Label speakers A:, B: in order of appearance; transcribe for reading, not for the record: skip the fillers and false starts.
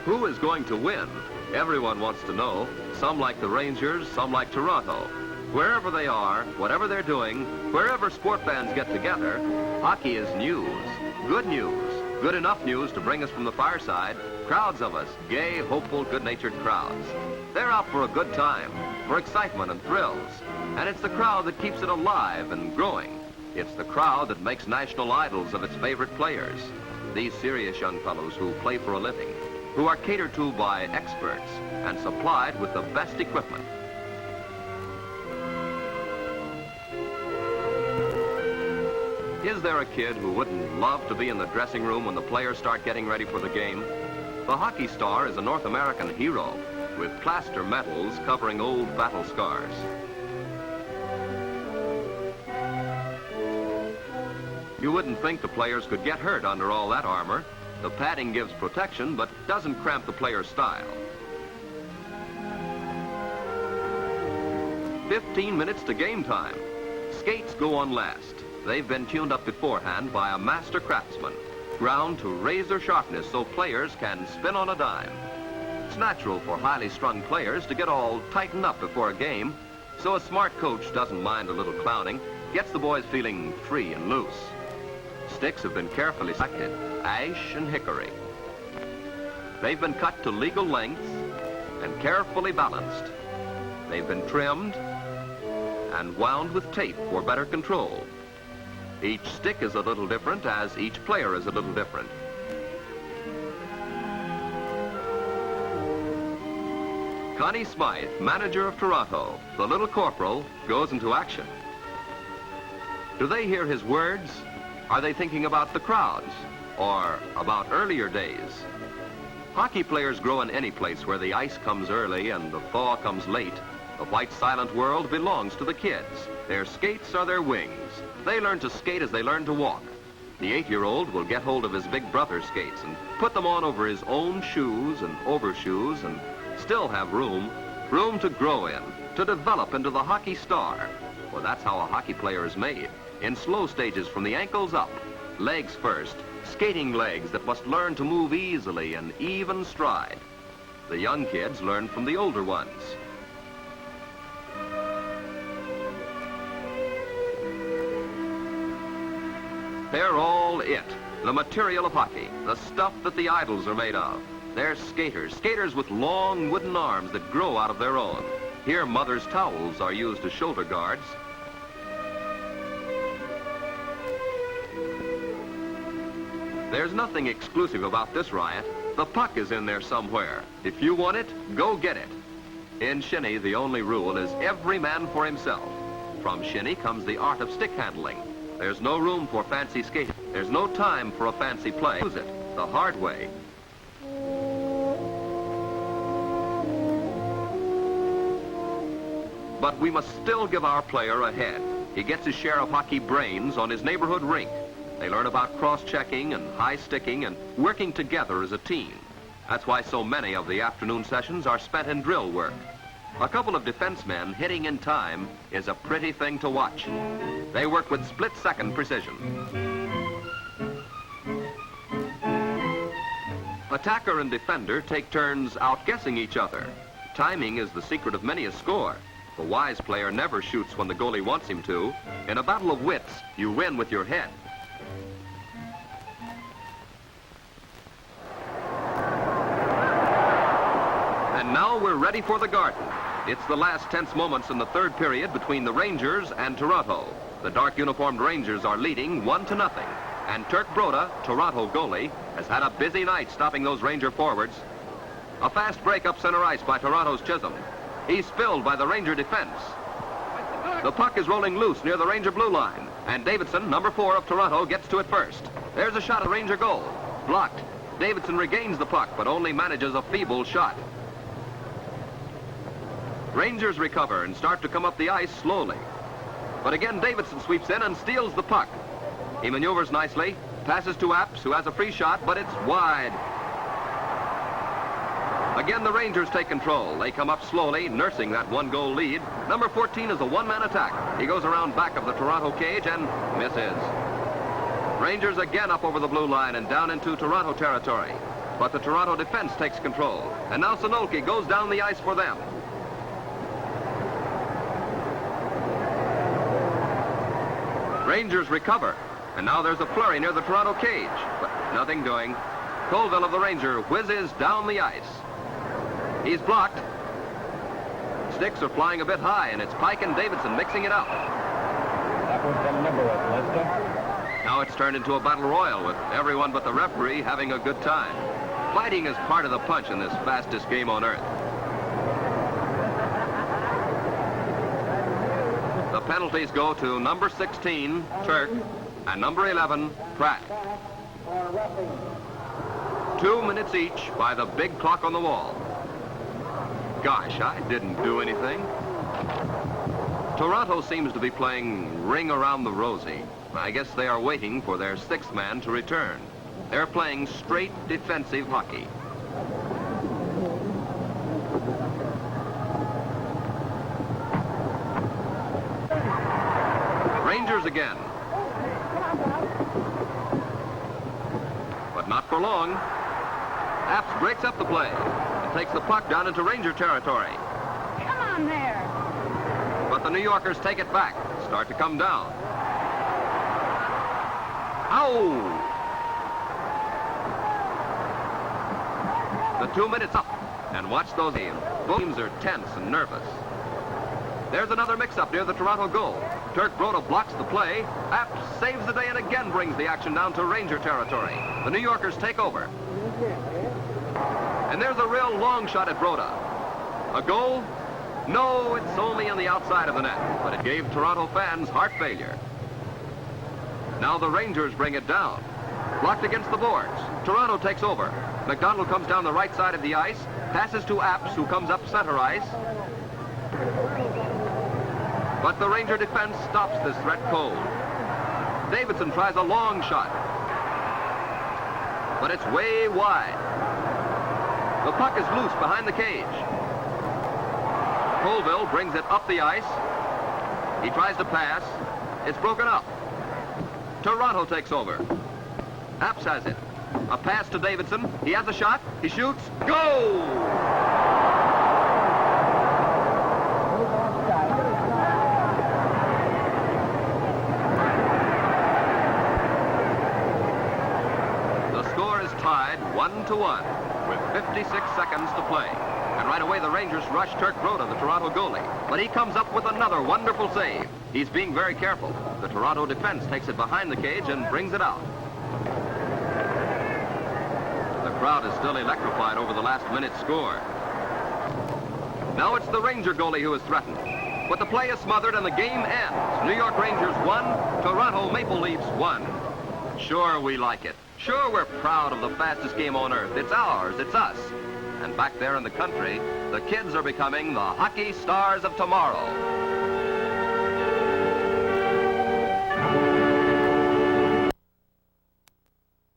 A: Who is going to win? Everyone wants to know. Some like the Rangers, some like Toronto. Wherever they are, whatever they're doing, wherever sport fans get together, hockey is news. Good news. Good enough news to bring us from the fireside. Crowds of us, gay, hopeful, good-natured crowds. They're out for a good time, for excitement and thrills. And it's the crowd that keeps it alive and growing. It's the crowd that makes national idols of its favorite players. These serious young fellows who play for a living, who are catered to by experts and supplied with the best equipment. Is there a kid who wouldn't love to be in the dressing room when the players start getting ready for the game? The hockey star is a North American hero with plaster medals covering old battle scars. You wouldn't think the players could get hurt under all that armor. The padding gives protection, but doesn't cramp the player's style. 15 minutes to game time. Skates go on last. They've been tuned up beforehand by a master craftsman, ground to razor sharpness so players can spin on a dime. It's natural for highly strung players to get all tightened up before a game, so a smart coach doesn't mind a little clowning, gets the boys feeling free and loose. Sticks have been carefully selected, ash and hickory. They've been cut to legal lengths and carefully balanced. They've been trimmed and wound with tape for better control. Each stick is a little different, as each player is a little different. Connie Smythe, manager of Toronto, the little corporal, goes into action. Do they hear his words? Are they thinking about the crowds or about earlier days? Hockey players grow in any place where the ice comes early and the thaw comes late. The white silent world belongs to the kids. Their skates are their wings. They learn to skate as they learn to walk. The 8-year-old will get hold of his big brother's skates and put them on over his own shoes and overshoes and still have room to grow in, to develop into the hockey star. Well, that's how a hockey player is made. In slow stages from the ankles up, legs first, skating legs that must learn to move easily and even stride. The young kids learn from the older ones. They're all it, the material of hockey, the stuff that the idols are made of. They're skaters, skaters with long wooden arms that grow out of their own. Here, mother's towels are used as shoulder guards. There's nothing exclusive about this riot. The puck is in there somewhere. If you want it, go get it. In shinny, the only rule is every man for himself. From shinny comes the art of stick handling. There's no room for fancy skating. There's no time for a fancy play. Use it the hard way. But we must still give our player a head. He gets his share of hockey brains on his neighborhood rink. They learn about cross-checking and high-sticking and working together as a team. That's why so many of the afternoon sessions are spent in drill work. A couple of defensemen hitting in time is a pretty thing to watch. They work with split-second precision. Attacker and defender take turns outguessing each other. Timing is the secret of many a score. The wise player never shoots when the goalie wants him to. In a battle of wits, you win with your head. And now we're ready for the Garden. It's the last tense moments in the third period between the Rangers and Toronto. The dark uniformed Rangers are leading 1-0. And Turk Broda, Toronto goalie, has had a busy night stopping those Ranger forwards. A fast break up center ice by Toronto's Chisholm. He's spilled by the Ranger defense. The puck is rolling loose near the Ranger blue line. And Davidson, number 4 of Toronto, gets to it first. There's a shot at Ranger goal. Blocked. Davidson regains the puck, but only manages a feeble shot. Rangers recover and start to come up the ice slowly. But again, Davidson sweeps in and steals the puck. He maneuvers nicely, passes to Apps, who has a free shot, but it's wide. Again, the Rangers take control. They come up slowly, nursing that 1-goal lead. Number 14 is a one-man attack. He goes around back of the Toronto cage and misses. Rangers again up over the blue line and down into Toronto territory. But the Toronto defense takes control. And now Sanolki goes down the ice for them. Rangers recover. And now there's a flurry near the Toronto cage. But nothing doing. Colville of the Ranger whizzes down the ice. He's blocked. Sticks are flying a bit high, and it's Pike and Davidson mixing it up.
B: That was deliberate, Lester.
A: Now it's turned into a battle royal with everyone but the referee having a good time. Fighting is part of the punch in this fastest game on earth. The penalties go to number 16, Turk, and number 11, Pratt. 2 minutes each by the big clock on the wall. Gosh, I didn't do anything. Toronto seems to be playing Ring Around the Rosie. I guess they are waiting for their sixth man to return. They're playing straight defensive hockey. Rangers again. But not for long. Apps breaks up the play and takes the puck down into Ranger territory.
C: Come on there.
A: But the New Yorkers take it back, start to come down. Ow! The 2 minutes up, and watch those teams. Both teams are tense and nervous. There's another mix-up near the Toronto goal. Turk Broda blocks the play. Apps saves the day and again brings the action down to Ranger territory. The New Yorkers take over. And there's a real long shot at Broda. A goal? No, it's only on the outside of the net, but it gave Toronto fans heart failure. Now the Rangers bring it down. Blocked against the boards. Toronto takes over. McDonald comes down the right side of the ice, passes to Apps, who comes up center ice. But the Ranger defense stops this threat cold. Davidson tries a long shot. But it's way wide. The puck is loose behind the cage. Colville brings it up the ice. He tries to pass. It's broken up. Toronto takes over. Apps has it. A pass to Davidson. He has a shot. He shoots. Goal! The score is tied 1-1 with 56 seconds to play. And right away the Rangers rush Turk Broda, the Toronto goalie. But he comes up with another wonderful save. He's being very careful. The Toronto defense takes it behind the cage and brings it out. The crowd is still electrified over the last minute score. Now it's the Ranger goalie who is threatened. But the play is smothered and the game ends. New York Rangers 1, Toronto Maple Leafs 1. Sure, we like it. Sure, we're proud of the fastest game on earth. It's ours, it's us. And back there in the country, the kids are becoming the hockey stars of tomorrow.